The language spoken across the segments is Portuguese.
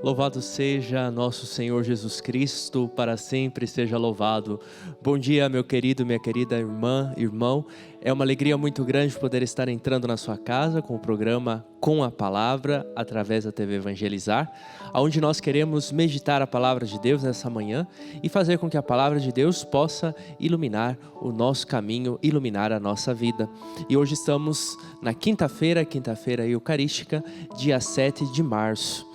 Louvado seja nosso Senhor Jesus Cristo, para sempre seja louvado. Bom dia, meu querido, minha querida irmã, irmão. É uma alegria muito grande poder estar entrando na sua casa com o programa Com a Palavra, através da TV Evangelizar, onde nós queremos meditar a Palavra de Deus nessa manhã e fazer com que a Palavra de Deus possa iluminar o nosso caminho, iluminar a nossa vida. E hoje estamos na quinta-feira eucarística, dia 7 de março.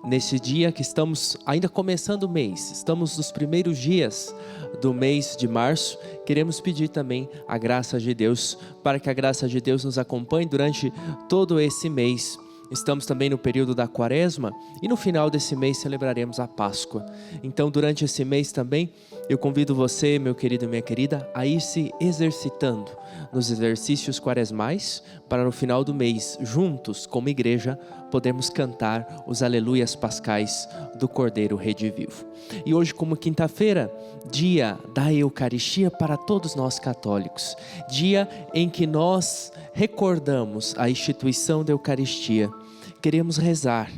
Nesse dia que estamos ainda começando o mês, estamos nos primeiros dias do mês de março, queremos pedir também a graça de Deus, para que a graça de Deus nos acompanhe durante todo esse mês. Estamos também no período da Quaresma e no final desse mês celebraremos a Páscoa. Então, durante esse mês também, eu convido você, meu querido e minha querida, a ir se exercitando nos exercícios quaresmais, para no final do mês, juntos, como igreja, podermos cantar os aleluias pascais do Cordeiro Redivivo. E hoje, como quinta-feira, dia da Eucaristia para todos nós católicos, dia em que nós recordamos a instituição da Eucaristia, queremos rezar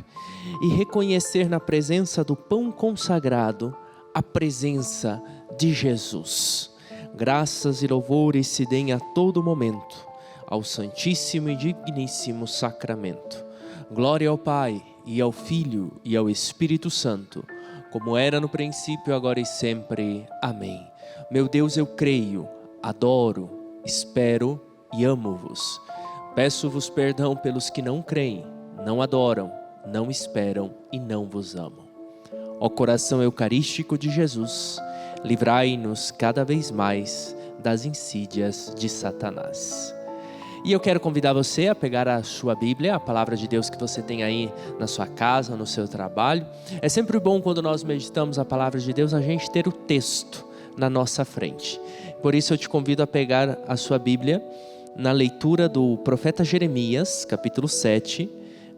e reconhecer na presença do pão consagrado a presença de Jesus. Graças e louvores se deem a todo momento ao Santíssimo e Digníssimo Sacramento. Glória ao Pai, e ao Filho, e ao Espírito Santo, como era no princípio, agora e sempre. Amém. Meu Deus, eu creio, adoro, espero e amo-vos. Peço-vos perdão pelos que não creem, não adoram, não esperam e não vos amam. Ó coração eucarístico de Jesus, livrai-nos cada vez mais das insídias de Satanás. E eu quero convidar você a pegar a sua Bíblia, a palavra de Deus que você tem aí na sua casa, no seu trabalho. É sempre bom quando nós meditamos a palavra de Deus, a gente ter o texto na nossa frente. Por isso eu te convido a pegar a sua Bíblia na leitura do profeta Jeremias, capítulo 7,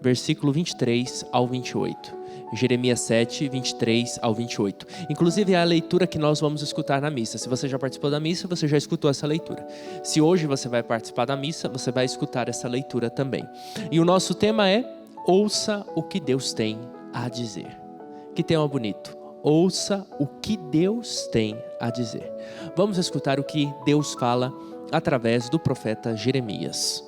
versículo 23 ao 28. Jeremias 7, 23 ao 28. Inclusive é a leitura que nós vamos escutar na missa. Se você já participou da missa, você já escutou essa leitura. Se hoje você vai participar da missa, você vai escutar essa leitura também. E o nosso tema é: ouça o que Deus tem a dizer. Que tema bonito. Ouça o que Deus tem a dizer. Vamos escutar o que Deus fala através do profeta Jeremias.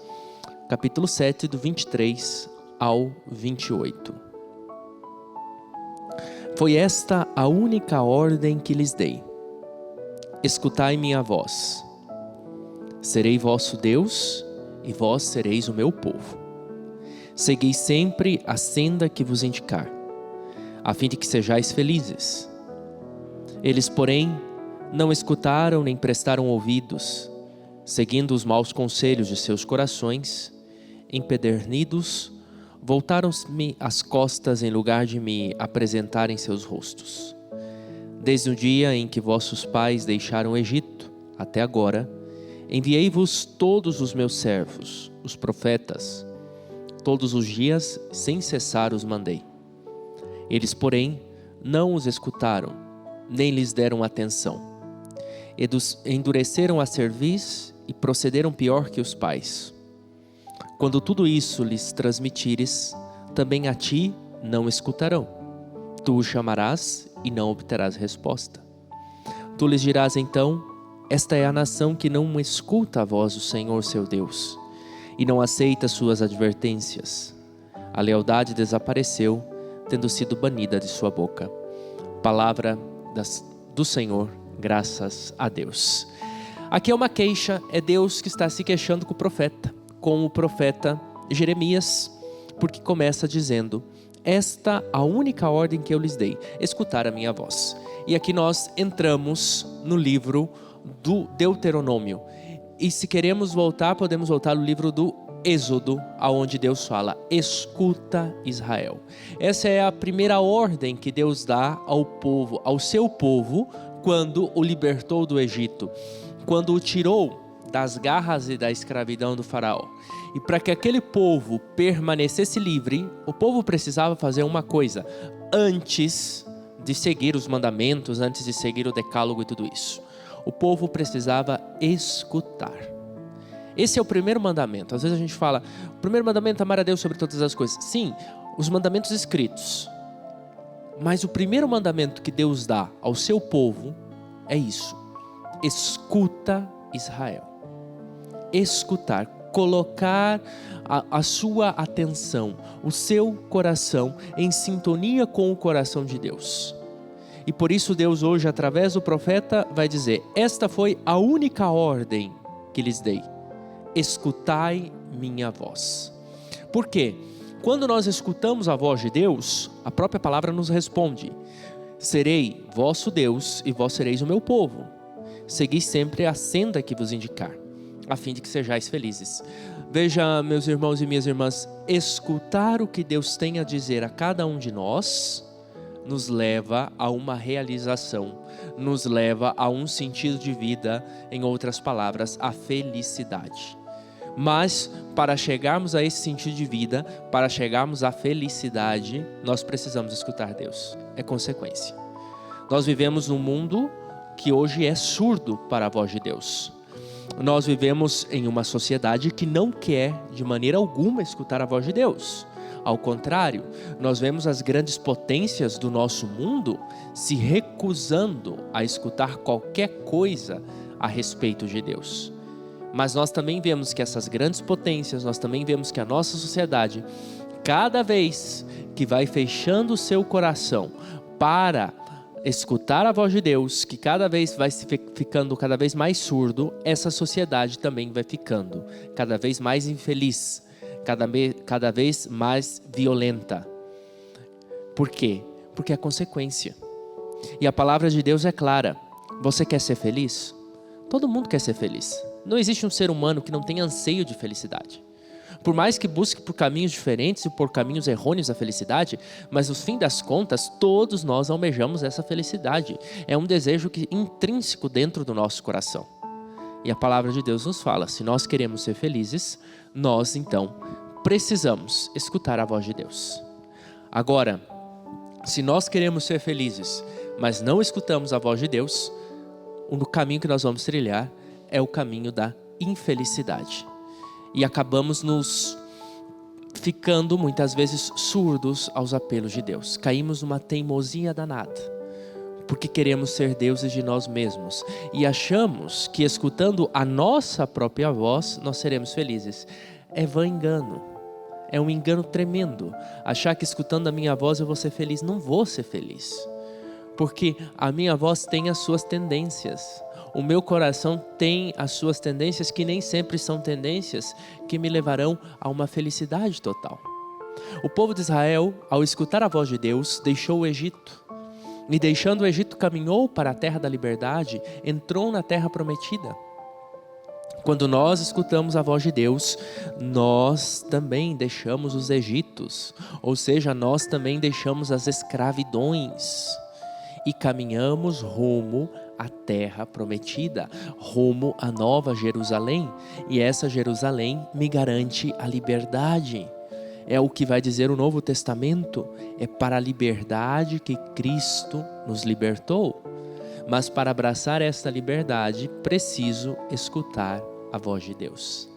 Capítulo 7, do 23 ao 28. Foi esta a única ordem que lhes dei: escutai minha voz. Serei vosso Deus, e vós sereis o meu povo. Segui sempre a senda que vos indicar, a fim de que sejais felizes. Eles, porém, não escutaram nem prestaram ouvidos, seguindo os maus conselhos de seus corações, empedernidos, voltaram-me as costas em lugar de me apresentarem seus rostos. Desde o dia em que vossos pais deixaram o Egito, até agora, enviei-vos todos os meus servos, os profetas. Todos os dias, sem cessar, os mandei. Eles, porém, não os escutaram, nem lhes deram atenção. Endureceram a cerviz e procederam pior que os pais. Quando tudo isso lhes transmitires, também a ti não escutarão. Tu o chamarás e não obterás resposta. Tu lhes dirás então: esta é a nação que não escuta a voz do Senhor seu Deus, e não aceita suas advertências. A lealdade desapareceu, tendo sido banida de sua boca. Palavra do Senhor, graças a Deus. Aqui é uma queixa, é Deus que está se queixando com o profeta Jeremias, porque começa dizendo: esta a única ordem que eu lhes dei, escutar a minha voz. E aqui nós entramos no livro do Deuteronômio, e se queremos voltar, podemos voltar no livro do Êxodo, aonde Deus fala: escuta Israel. Essa é a primeira ordem que Deus dá ao povo, ao seu povo, quando o libertou do Egito, quando o tirou das garras e da escravidão do faraó. E para que aquele povo permanecesse livre, o povo precisava fazer uma coisa: antes de seguir os mandamentos, antes de seguir o decálogo e tudo isso, o povo precisava escutar. Esse é o primeiro mandamento. Às vezes a gente fala: o primeiro mandamento é amar a Deus sobre todas as coisas. Sim, os mandamentos escritos, Mas o primeiro mandamento que Deus dá ao seu povo é isso: escuta, Israel. Escutar, colocar a sua atenção, o seu coração em sintonia com o coração de Deus. E por isso Deus hoje, através do profeta, vai dizer: esta foi a única ordem que lhes dei: escutai minha voz. Por quê? Quando nós escutamos a voz de Deus, a própria palavra nos responde: serei vosso Deus e vós sereis o meu povo. Segui sempre a senda que vos indicar, a fim de que sejais felizes. Veja, meus irmãos e minhas irmãs, escutar o que Deus tem a dizer a cada um de nós nos leva a uma realização, nos leva a um sentido de vida, em outras palavras, a felicidade. Mas para chegarmos a esse sentido de vida, para chegarmos à felicidade, nós precisamos escutar Deus. É consequência. Nós vivemos num mundo que hoje é surdo para a voz de Deus. Nós vivemos em uma sociedade que não quer de maneira alguma escutar a voz de Deus. Ao contrário, nós vemos as grandes potências do nosso mundo se recusando a escutar qualquer coisa a respeito de Deus. Mas nós também vemos que essas grandes potências, nós também vemos que a nossa sociedade, cada vez que vai fechando o seu coração para escutar a voz de Deus, que cada vez vai ficando cada vez mais surdo, essa sociedade também vai ficando cada vez mais infeliz, cada vez mais violenta. Por quê? Porque é consequência. E a palavra de Deus é clara: você quer ser feliz? Todo mundo quer ser feliz. Não existe um ser humano que não tenha anseio de felicidade. Por mais que busque por caminhos diferentes e por caminhos errôneos a felicidade, mas no fim das contas, todos nós almejamos essa felicidade. É um desejo intrínseco dentro do nosso coração. E a palavra de Deus nos fala: se nós queremos ser felizes, nós então precisamos escutar a voz de Deus. Agora, se nós queremos ser felizes, mas não escutamos a voz de Deus, o caminho que nós vamos trilhar é o caminho da infelicidade. E acabamos nos ficando muitas vezes surdos aos apelos de Deus. Caímos numa teimosia danada, porque queremos ser deuses de nós mesmos. E achamos que escutando a nossa própria voz, nós seremos felizes. É vã engano. É um engano tremendo. Achar que escutando a minha voz eu vou ser feliz. Não vou ser feliz. Porque a minha voz tem as suas tendências. O meu coração tem as suas tendências, que nem sempre são tendências que me levarão a uma felicidade total. O povo de Israel, ao escutar a voz de Deus, deixou o Egito. E deixando o Egito, caminhou para a terra da liberdade, entrou na terra prometida. Quando nós escutamos a voz de Deus, nós também deixamos os Egitos, ou seja, nós também deixamos as escravidões e caminhamos rumo à terra prometida, rumo à nova Jerusalém. E essa Jerusalém me garante a liberdade. É o que vai dizer o Novo Testamento: é para a liberdade que Cristo nos libertou. Mas para abraçar esta liberdade, preciso escutar a voz de Deus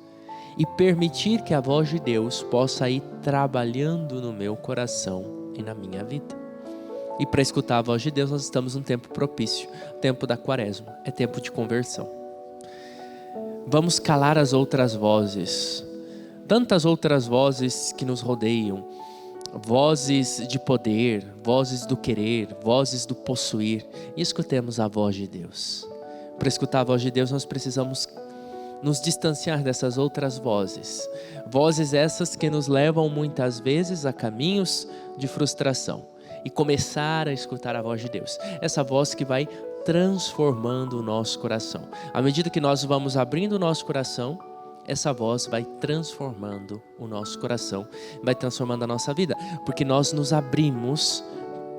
e permitir que a voz de Deus possa ir trabalhando no meu coração e na minha vida. E para escutar a voz de Deus, nós estamos num tempo propício, tempo da quaresma, é tempo de conversão. Vamos calar as outras vozes, tantas outras vozes que nos rodeiam, vozes de poder, vozes do querer, vozes do possuir, e escutemos a voz de Deus. Para escutar a voz de Deus, nós precisamos nos distanciar dessas outras vozes, vozes essas que nos levam muitas vezes a caminhos de frustração, e começar a escutar a voz de Deus, essa voz que vai transformando o nosso coração. À medida que nós vamos abrindo o nosso coração, essa voz vai transformando o nosso coração, vai transformando a nossa vida, porque nós nos abrimos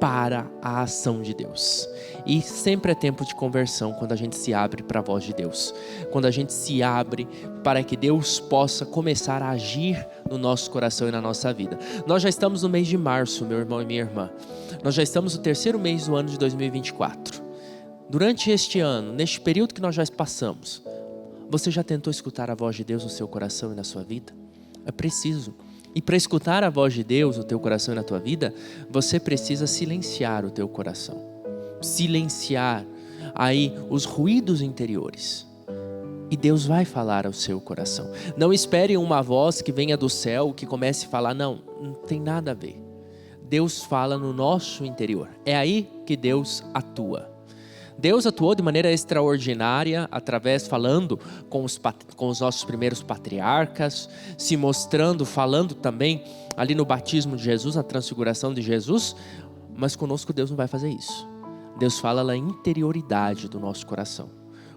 para a ação de Deus. E sempre é tempo de conversão quando a gente se abre para a voz de Deus, quando a gente se abre para que Deus possa começar a agir no nosso coração e na nossa vida. Nós já estamos no mês de março, meu irmão e minha irmã. Nós já estamos no terceiro mês do ano de 2024. Durante este ano, neste período que nós já passamos, você já tentou escutar a voz de Deus no seu coração e na sua vida? É preciso. E para escutar a voz de Deus no teu coração e na tua vida, você precisa silenciar o teu coração. Silenciar aí os ruídos interiores. E Deus vai falar ao seu coração. Não espere uma voz que venha do céu, que comece a falar. Não tem nada a ver. Deus fala no nosso interior. É aí que Deus atua. Deus atuou de maneira extraordinária, falando com os nossos primeiros patriarcas, se mostrando, falando também ali no batismo de Jesus, na transfiguração de Jesus, mas conosco Deus não vai fazer isso. Deus fala na interioridade do nosso coração.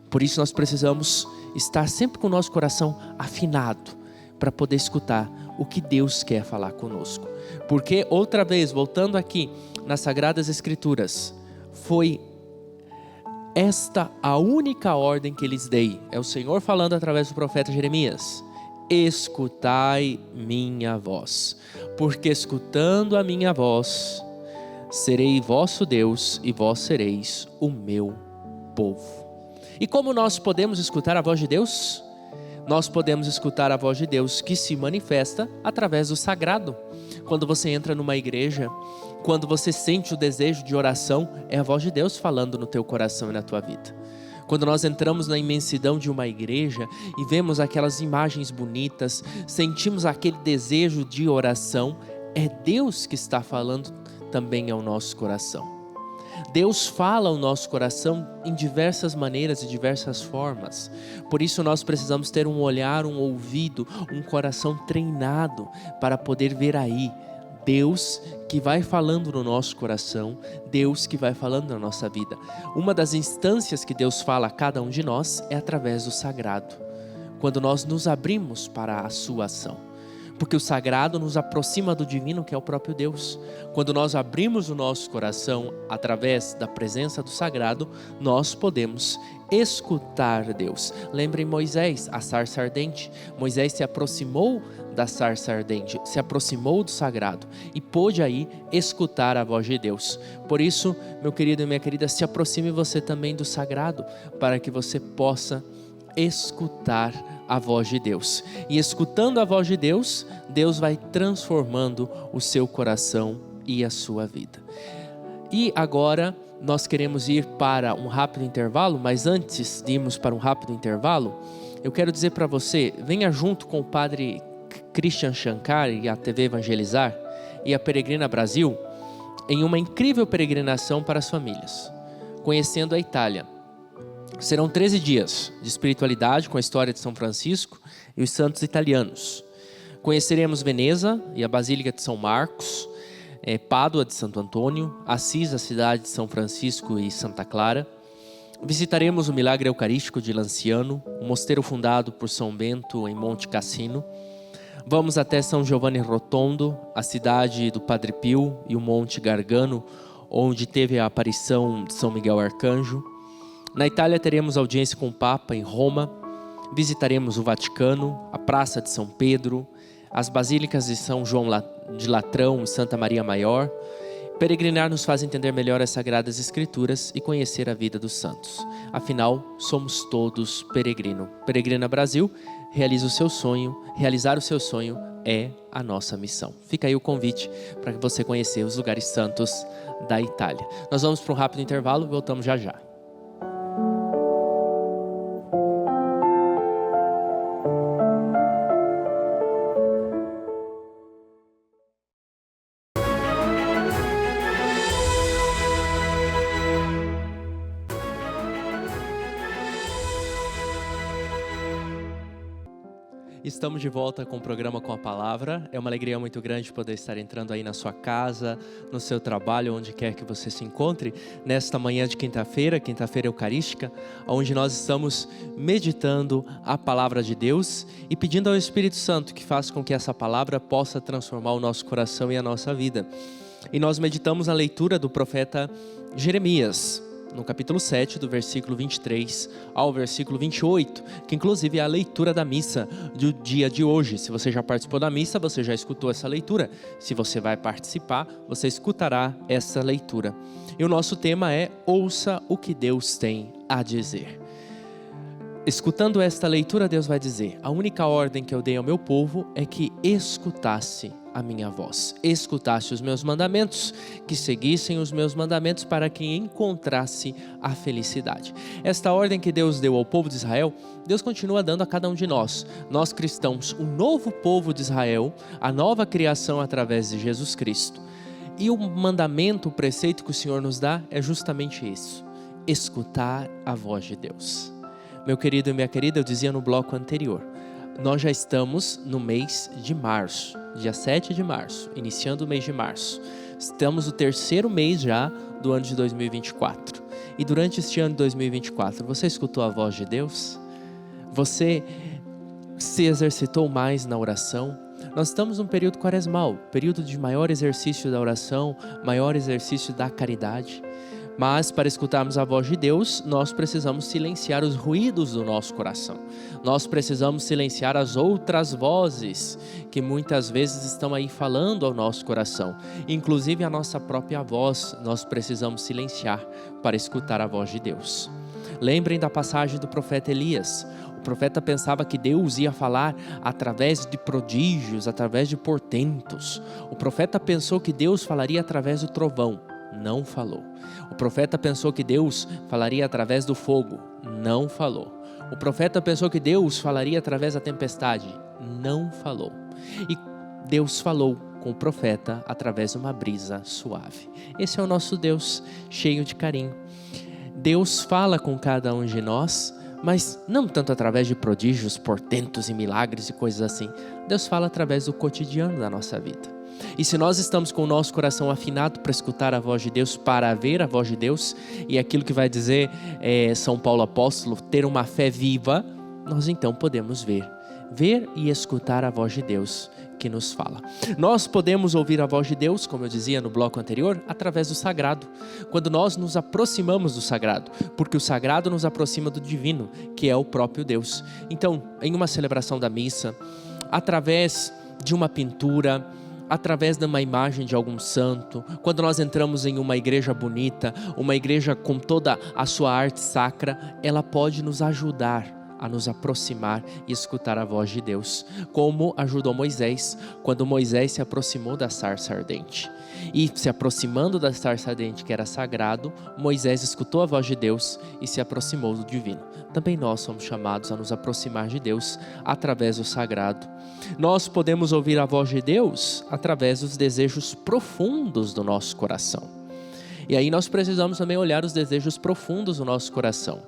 Por isso nós precisamos estar sempre com o nosso coração afinado, para poder escutar o que Deus quer falar conosco. Porque outra vez, voltando aqui nas Sagradas Escrituras, foi esta a única ordem que lhes dei. É o Senhor falando através do profeta Jeremias. Escutai minha voz, porque escutando a minha voz, serei vosso Deus e vós sereis o meu povo. E como nós podemos escutar a voz de Deus? Nós podemos escutar a voz de Deus que se manifesta através do sagrado. Quando você entra numa igreja, quando você sente o desejo de oração, é a voz de Deus falando no teu coração e na tua vida. Quando nós entramos na imensidão de uma igreja e vemos aquelas imagens bonitas, sentimos aquele desejo de oração, é Deus que está falando também ao nosso coração. Deus fala ao nosso coração em diversas maneiras e diversas formas. Por isso nós precisamos ter um olhar, um ouvido, um coração treinado para poder ver aí Deus que vai falando no nosso coração, Deus que vai falando na nossa vida. Uma das instâncias que Deus fala a cada um de nós é através do sagrado, quando nós nos abrimos para a sua ação. Porque o sagrado nos aproxima do divino, que é o próprio Deus. Quando nós abrimos o nosso coração através da presença do sagrado, nós podemos escutar Deus. Lembrem Moisés, a sarça ardente. Moisés se aproximou da sarça ardente, se aproximou do sagrado e pôde aí escutar a voz de Deus. Por isso, meu querido e minha querida, se aproxime você também do sagrado, para que você possa escutar a voz de Deus. E escutando a voz de Deus, Deus vai transformando o seu coração e a sua vida. E agora nós queremos ir para um rápido intervalo, mas antes de irmos para um rápido intervalo, eu quero dizer para você, venha junto com o Padre Christian Shankar e a TV Evangelizar e a Peregrina Brasil em uma incrível peregrinação para as famílias, conhecendo a Itália. Serão 13 dias de espiritualidade com a história de São Francisco e os santos italianos. Conheceremos Veneza e a Basílica de São Marcos, Pádua de Santo Antônio, Assis, a cidade de São Francisco e Santa Clara. Visitaremos o Milagre Eucarístico de Lanciano, o mosteiro fundado por São Bento em Monte Cassino. Vamos até São Giovanni Rotondo, a cidade do Padre Pio e o Monte Gargano, onde teve a aparição de São Miguel Arcanjo. Na Itália teremos audiência com o Papa em Roma, visitaremos o Vaticano, a Praça de São Pedro, as Basílicas de São João de Latrão e Santa Maria Maior. Peregrinar nos faz entender melhor as Sagradas Escrituras e conhecer a vida dos santos. Afinal, somos todos peregrino. Peregrina Brasil, realizar o seu sonho é a nossa missão. Fica aí o convite para você conhecer os lugares santos da Itália. Nós vamos para um rápido intervalo e voltamos já já. Estamos de volta com o programa Com a Palavra. É uma alegria muito grande poder estar entrando aí na sua casa, no seu trabalho, onde quer que você se encontre, nesta manhã de quinta-feira eucarística, onde nós estamos meditando a Palavra de Deus e pedindo ao Espírito Santo que faça com que essa palavra possa transformar o nosso coração e a nossa vida. E nós meditamos a leitura do profeta Jeremias, no capítulo 7, do versículo 23 ao versículo 28, que inclusive é a leitura da missa do dia de hoje. Se você já participou da missa, você já escutou essa leitura. Se você vai participar, você escutará essa leitura. E o nosso tema é: ouça o que Deus tem a dizer. Escutando esta leitura, Deus vai dizer: a única ordem que eu dei ao meu povo é que escutasse a minha voz, escutasse os meus mandamentos, que seguissem os meus mandamentos para que encontrasse a felicidade. Esta ordem que Deus deu ao povo de Israel, Deus continua dando a cada um de nós cristãos, o novo povo de Israel, a nova criação através de Jesus Cristo. E o mandamento, o preceito que o Senhor nos dá é justamente isso: escutar a voz de Deus. Meu querido e minha querida, eu dizia no bloco anterior, nós já estamos no mês de março, dia 7 de março, iniciando o mês de março. Estamos no terceiro mês já do ano de 2024. E durante este ano de 2024, você escutou a voz de Deus? Você se exercitou mais na oração? Nós estamos num período quaresmal, período de maior exercício da oração, maior exercício da caridade. Mas para escutarmos a voz de Deus, nós precisamos silenciar os ruídos do nosso coração. Nós precisamos silenciar as outras vozes que muitas vezes estão aí falando ao nosso coração. Inclusive a nossa própria voz, nós precisamos silenciar para escutar a voz de Deus. Lembrem da passagem do profeta Elias. O profeta pensava que Deus ia falar através de prodígios, através de portentos. O profeta pensou que Deus falaria através do trovão. Não falou. O profeta pensou que Deus falaria através do fogo. Não falou. O profeta pensou que Deus falaria através da tempestade. Não falou. E Deus falou com o profeta através de uma brisa suave. Esse é o nosso Deus, cheio de carinho. Deus fala com cada um de nós, mas não tanto através de prodígios, portentos e milagres e coisas assim. Deus fala através do cotidiano da nossa vida. E se nós estamos com o nosso coração afinado para escutar a voz de Deus, para ver a voz de Deus, e aquilo que vai dizer São Paulo apóstolo, ter uma fé viva, nós então podemos ver e escutar a voz de Deus que nos fala. Nós podemos ouvir a voz de Deus, como eu dizia no bloco anterior, através do sagrado, quando nós nos aproximamos do sagrado, porque o sagrado nos aproxima do divino, que é o próprio Deus. Então, em uma celebração da missa, através de uma pintura, através de uma imagem de algum santo, quando nós entramos em uma igreja bonita, uma igreja com toda a sua arte sacra, ela pode nos ajudar a nos aproximar e escutar a voz de Deus, como ajudou Moisés, quando Moisés se aproximou da sarça ardente. E se aproximando da sarça ardente, que era sagrado, Moisés escutou a voz de Deus e se aproximou do divino. Também nós somos chamados a nos aproximar de Deus através do sagrado. Nós podemos ouvir a voz de Deus através dos desejos profundos do nosso coração. E aí nós precisamos também olhar os desejos profundos do nosso coração.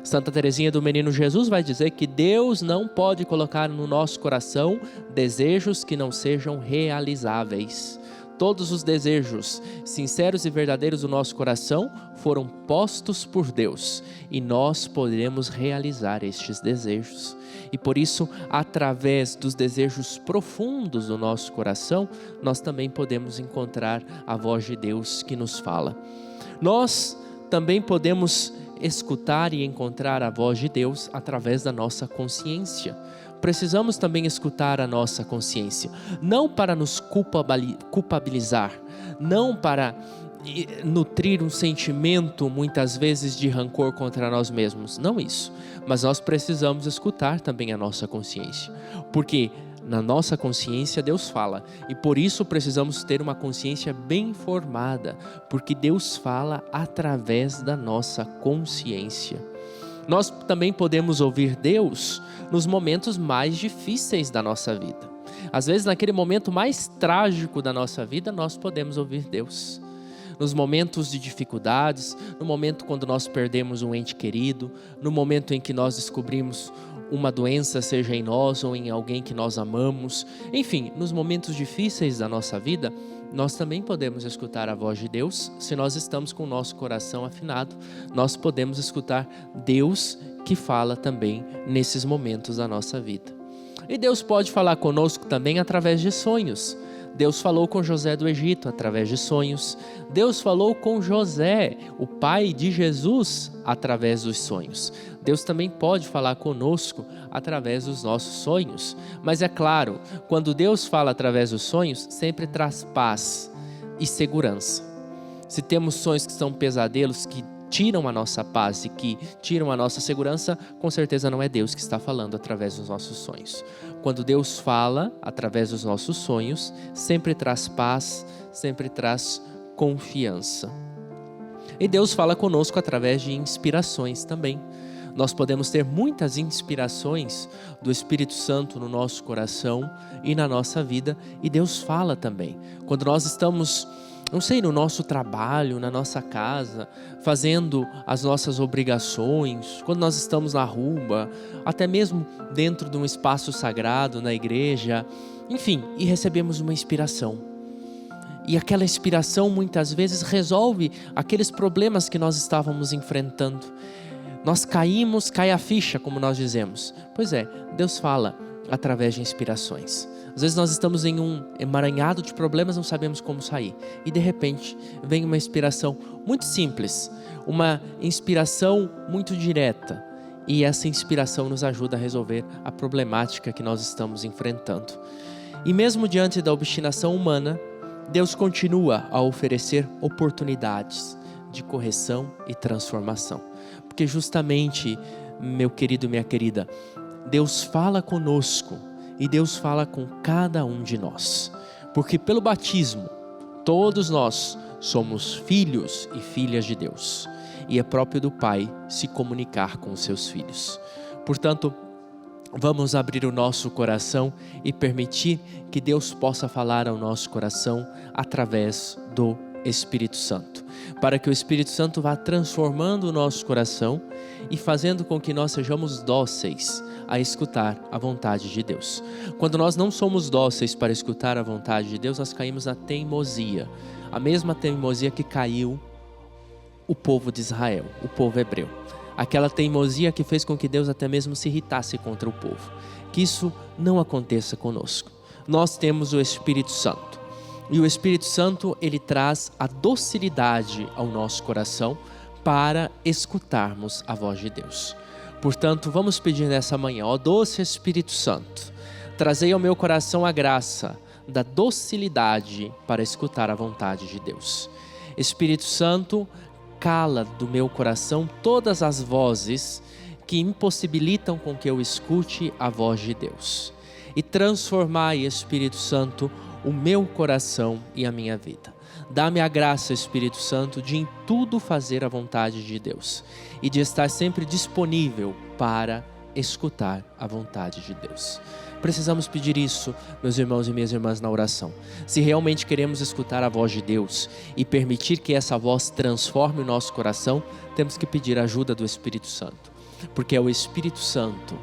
Santa Teresinha do Menino Jesus vai dizer que Deus não pode colocar no nosso coração desejos que não sejam realizáveis. Todos os desejos sinceros e verdadeiros do nosso coração foram postos por Deus e nós podemos realizar estes desejos. E por isso, através dos desejos profundos do nosso coração, nós também podemos encontrar a voz de Deus que nos fala. Nós também podemos escutar e encontrar a voz de Deus através da nossa consciência. Precisamos também escutar a nossa consciência, não para nos culpabilizar, não para nutrir um sentimento muitas vezes de rancor contra nós mesmos, não isso, mas nós precisamos escutar também a nossa consciência, porque na nossa consciência Deus fala e por isso precisamos ter uma consciência bem formada, porque Deus fala através da nossa consciência. Nós também podemos ouvir Deus nos momentos mais difíceis da nossa vida. Às vezes, naquele momento mais trágico da nossa vida, nós podemos ouvir Deus. Nos momentos de dificuldades, no momento quando nós perdemos um ente querido, no momento em que nós descobrimos uma doença, seja em nós ou em alguém que nós amamos. Enfim, nos momentos difíceis da nossa vida, nós também podemos escutar a voz de Deus. Se nós estamos com o nosso coração afinado, nós podemos escutar Deus que fala também nesses momentos da nossa vida. E Deus pode falar conosco também através de sonhos. Deus falou com José do Egito através de sonhos. Deus falou com José, o pai de Jesus, através dos sonhos. Deus também pode falar conosco através dos nossos sonhos. Mas é claro, quando Deus fala através dos sonhos, sempre traz paz e segurança. Se temos sonhos que são pesadelos, que tiram a nossa paz e que tiram a nossa segurança, com certeza não é Deus que está falando através dos nossos sonhos. Quando Deus fala através dos nossos sonhos, sempre traz paz, sempre traz confiança. E Deus fala conosco através de inspirações também. Nós podemos ter muitas inspirações do Espírito Santo no nosso coração e na nossa vida, e Deus fala também. Quando nós estamos, não sei, no nosso trabalho, na nossa casa, fazendo as nossas obrigações, quando nós estamos na rua, até mesmo dentro de um espaço sagrado, na igreja, enfim, e recebemos uma inspiração. E aquela inspiração muitas vezes resolve aqueles problemas que nós estávamos enfrentando. Nós caímos, cai a ficha, como nós dizemos. Pois é, Deus fala através de inspirações. Às vezes nós estamos em um emaranhado de problemas, não sabemos como sair. E de repente vem uma inspiração muito simples, uma inspiração muito direta. E essa inspiração nos ajuda a resolver a problemática que nós estamos enfrentando. E mesmo diante da obstinação humana, Deus continua a oferecer oportunidades de correção e transformação. Porque justamente, meu querido e minha querida, Deus fala conosco e Deus fala com cada um de nós. Porque pelo batismo, todos nós somos filhos e filhas de Deus. E é próprio do Pai se comunicar com os seus filhos. Portanto, vamos abrir o nosso coração e permitir que Deus possa falar ao nosso coração através do Espírito Santo, para que o Espírito Santo vá transformando o nosso coração e fazendo com que nós sejamos dóceis a escutar a vontade de Deus. Quando nós não somos dóceis para escutar a vontade de Deus, nós caímos na teimosia, a mesma teimosia que caiu o povo de Israel, o povo hebreu. Aquela teimosia que fez com que Deus até mesmo se irritasse contra o povo. Que isso não aconteça conosco. Nós temos o Espírito Santo. E o Espírito Santo, ele traz a docilidade ao nosso coração para escutarmos a voz de Deus. Portanto, vamos pedir nessa manhã, ó doce Espírito Santo, trazei ao meu coração a graça da docilidade para escutar a vontade de Deus. Espírito Santo, cala do meu coração todas as vozes que impossibilitam com que eu escute a voz de Deus. E transformai, Espírito Santo, o meu coração e a minha vida. Dá-me a graça, Espírito Santo, de em tudo fazer a vontade de Deus e de estar sempre disponível para escutar a vontade de Deus. Precisamos pedir isso, meus irmãos e minhas irmãs, na oração. Se realmente queremos escutar a voz de Deus e permitir que essa voz transforme o nosso coração, temos que pedir a ajuda do Espírito Santo, porque é o Espírito Santo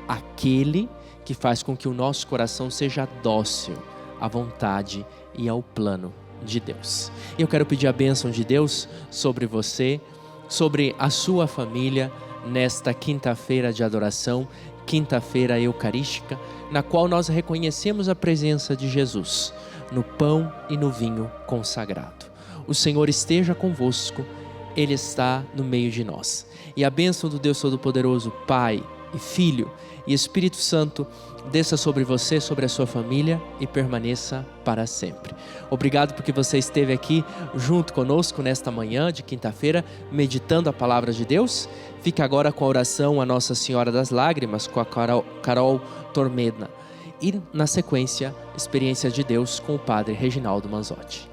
aquele que faz com que o nosso coração seja dócil à vontade e ao plano de Deus. E eu quero pedir a bênção de Deus sobre você, sobre a sua família, nesta quinta-feira de adoração, quinta-feira eucarística, na qual nós reconhecemos a presença de Jesus no pão e no vinho consagrado. O Senhor esteja convosco, Ele está no meio de nós. E a bênção do Deus Todo-Poderoso, Pai e Filho e Espírito Santo, desça sobre você, sobre a sua família e permaneça para sempre. Obrigado porque você esteve aqui junto conosco nesta manhã de quinta-feira, meditando a palavra de Deus. Fique agora com a oração a Nossa Senhora das Lágrimas, com a Carol Tormedna. E na sequência, experiência de Deus com o Padre Reginaldo Manzotti.